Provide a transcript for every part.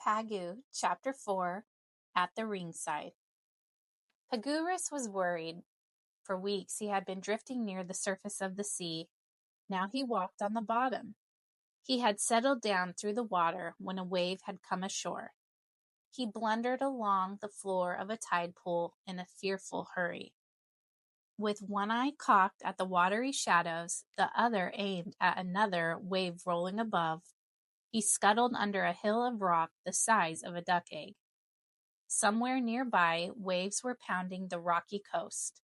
Pagoo, Chapter 4, At the Ringside. Pagurus was worried. For weeks he had been drifting near the surface of the sea. Now he walked on the bottom. He had settled down through the water when a wave had come ashore. He blundered along the floor of a tide pool in a fearful hurry. With one eye cocked at the watery shadows, the other aimed at another wave rolling above, he scuttled under a hill of rock the size of a duck egg. Somewhere nearby, waves were pounding the rocky coast.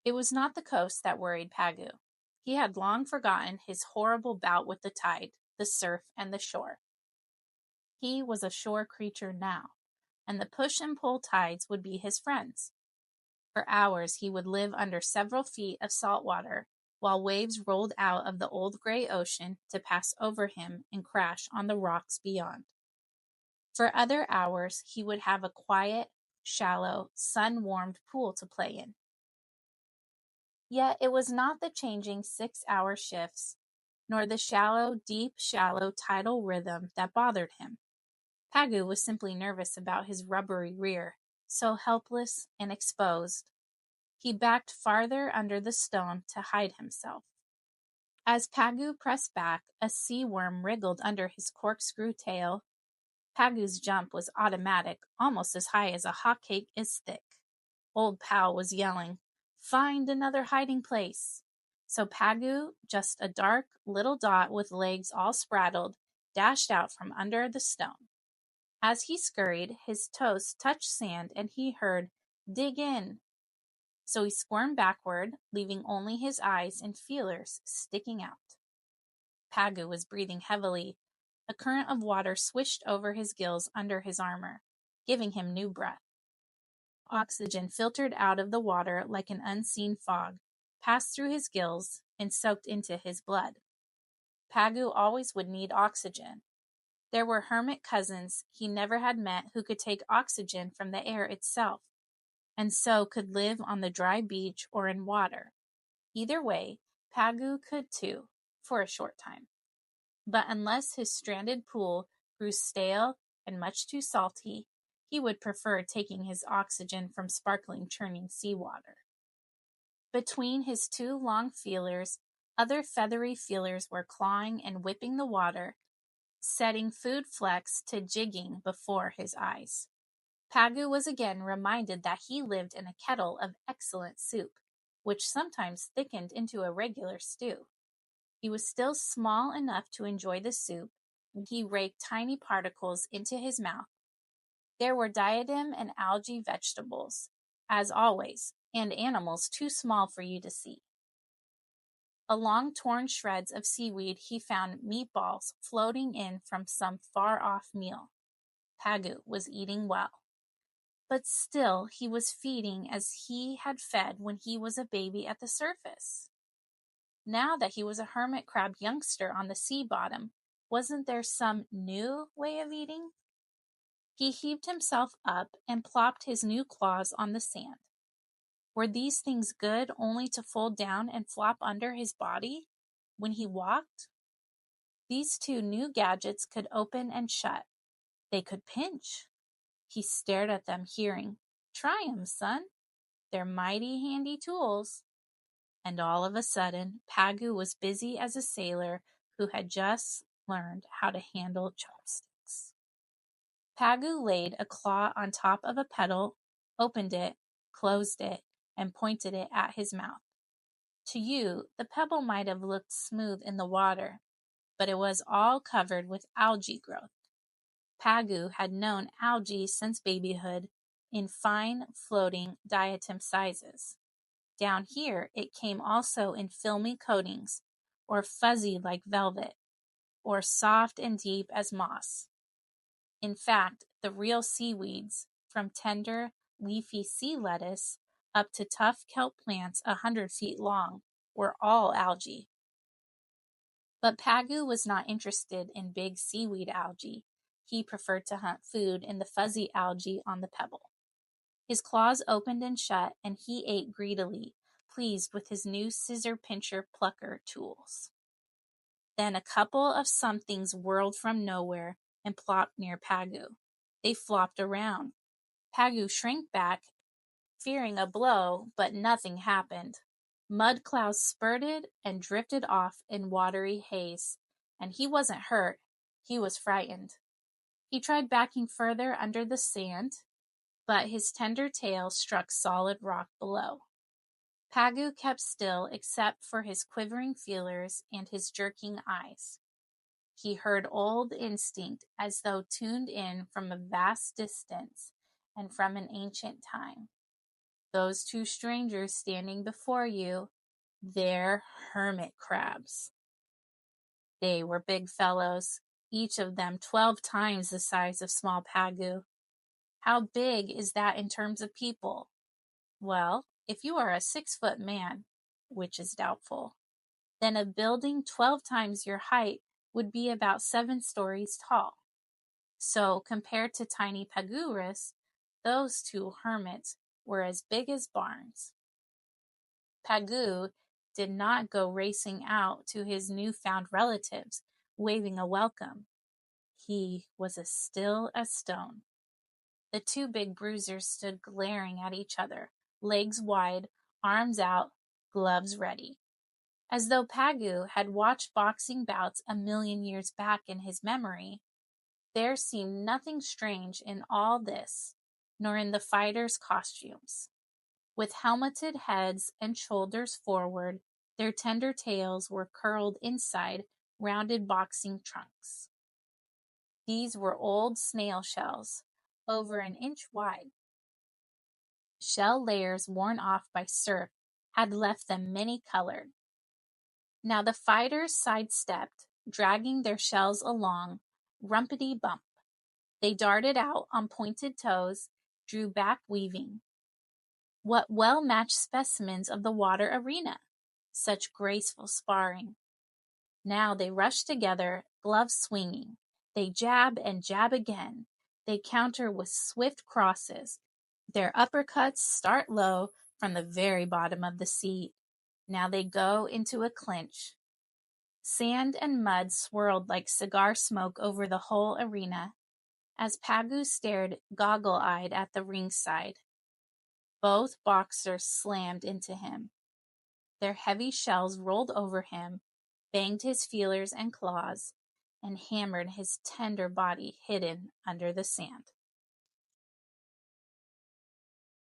It was not the coast that worried Pagoo. He had long forgotten his horrible bout with the tide, the surf, and the shore. He was a shore creature now, and the push and pull tides would be his friends. For hours he would live under several feet of salt water, while waves rolled out of the old gray ocean to pass over him and crash on the rocks beyond. For other hours he would have a quiet, shallow, sun-warmed pool to play in. Yet it was not the changing 6-hour shifts, nor the shallow tidal rhythm that bothered him. Pagoo was simply nervous about his rubbery rear, so helpless and exposed. He backed farther under the stone to hide himself. As Pagoo pressed back, a sea worm wriggled under his corkscrew tail. Pagoo's jump was automatic, almost as high as a hot cake is thick. Old Pal was yelling, "Find another hiding place." So Pagoo, just a dark little dot with legs all spraddled, dashed out from under the stone. As he scurried, his toes touched sand and he heard, "Dig in." So he squirmed backward, leaving only his eyes and feelers sticking out. Pagoo was breathing heavily. A current of water swished over his gills under his armor, giving him new breath. Oxygen filtered out of the water like an unseen fog, passed through his gills, and soaked into his blood. Pagoo always would need oxygen. There were hermit cousins he never had met who could take oxygen from the air itself, and so could live on the dry beach or in water. Either way, Pagoo could too, for a short time. But unless his stranded pool grew stale and much too salty, he would prefer taking his oxygen from sparkling, churning seawater. Between his two long feelers, other feathery feelers were clawing and whipping the water, setting food flecks to jigging before his eyes. Pagoo was again reminded that he lived in a kettle of excellent soup, which sometimes thickened into a regular stew. He was still small enough to enjoy the soup, and he raked tiny particles into his mouth. There were diadem and algae vegetables, as always, and animals too small for you to see. Along torn shreds of seaweed he found meatballs floating in from some far-off meal. Pagoo was eating well. But still he was feeding as he had fed when he was a baby at the surface. Now that he was a hermit crab youngster on the sea bottom, wasn't there some new way of eating? He heaved himself up and plopped his new claws on the sand. Were these things good only to fold down and flop under his body when he walked? These two new gadgets could open and shut. They could pinch. He stared at them, hearing, "Try 'em, son. They're mighty handy tools." And all of a sudden, Pagoo was busy as a sailor who had just learned how to handle chopsticks. Pagoo laid a claw on top of a petal, opened it, closed it, and pointed it at his mouth. To you, the pebble might have looked smooth in the water, but it was all covered with algae growth. Pagoo had known algae since babyhood in fine, floating diatom sizes. Down here, it came also in filmy coatings, or fuzzy like velvet, or soft and deep as moss. In fact, the real seaweeds, from tender, leafy sea lettuce up to tough kelp plants 100 feet long, were all algae. But Pagoo was not interested in big seaweed algae. He preferred to hunt food in the fuzzy algae on the pebble. His claws opened and shut, and he ate greedily, pleased with his new scissor pincher plucker tools. Then a couple of somethings whirled from nowhere, and plopped near Pagoo. They flopped around. Pagoo shrank back, fearing a blow, but nothing happened. Mud clouds spurted and drifted off in watery haze, and he wasn't hurt. He was frightened. He tried backing further under the sand, but his tender tail struck solid rock below. Pagoo kept still except for his quivering feelers and his jerking eyes. He heard old instinct as though tuned in from a vast distance and from an ancient time. Those two strangers standing before you, they're hermit crabs. They were big fellows, each of them 12 times the size of small Pagoo. How big is that in terms of people? Well, if you are a 6-foot man, which is doubtful, then a building 12 times your height would be about 7 stories tall. So, compared to tiny Pagoorus, those two hermits were as big as barns. Pagoo did not go racing out to his newfound relatives, waving a welcome. He was as still as stone. The two big bruisers stood glaring at each other, legs wide, arms out, gloves ready. As though Pagoo had watched boxing bouts a million years back in his memory, there seemed nothing strange in all this, nor in the fighters' costumes. With helmeted heads and shoulders forward, their tender tails were curled inside rounded boxing trunks. These were old snail shells, over an inch wide. Shell layers worn off by surf had left them many-colored. Now the fighters sidestepped, dragging their shells along, rumpety-bump. They darted out on pointed toes, drew back weaving. What well-matched specimens of the water arena! Such graceful sparring. Now they rush together, gloves swinging. They jab and jab again. They counter with swift crosses. Their uppercuts start low from the very bottom of the sea. Now they go into a clinch. Sand and mud swirled like cigar smoke over the whole arena as Pagoo stared goggle-eyed at the ringside. Both boxers slammed into him. Their heavy shells rolled over him, banged his feelers and claws, and hammered his tender body hidden under the sand.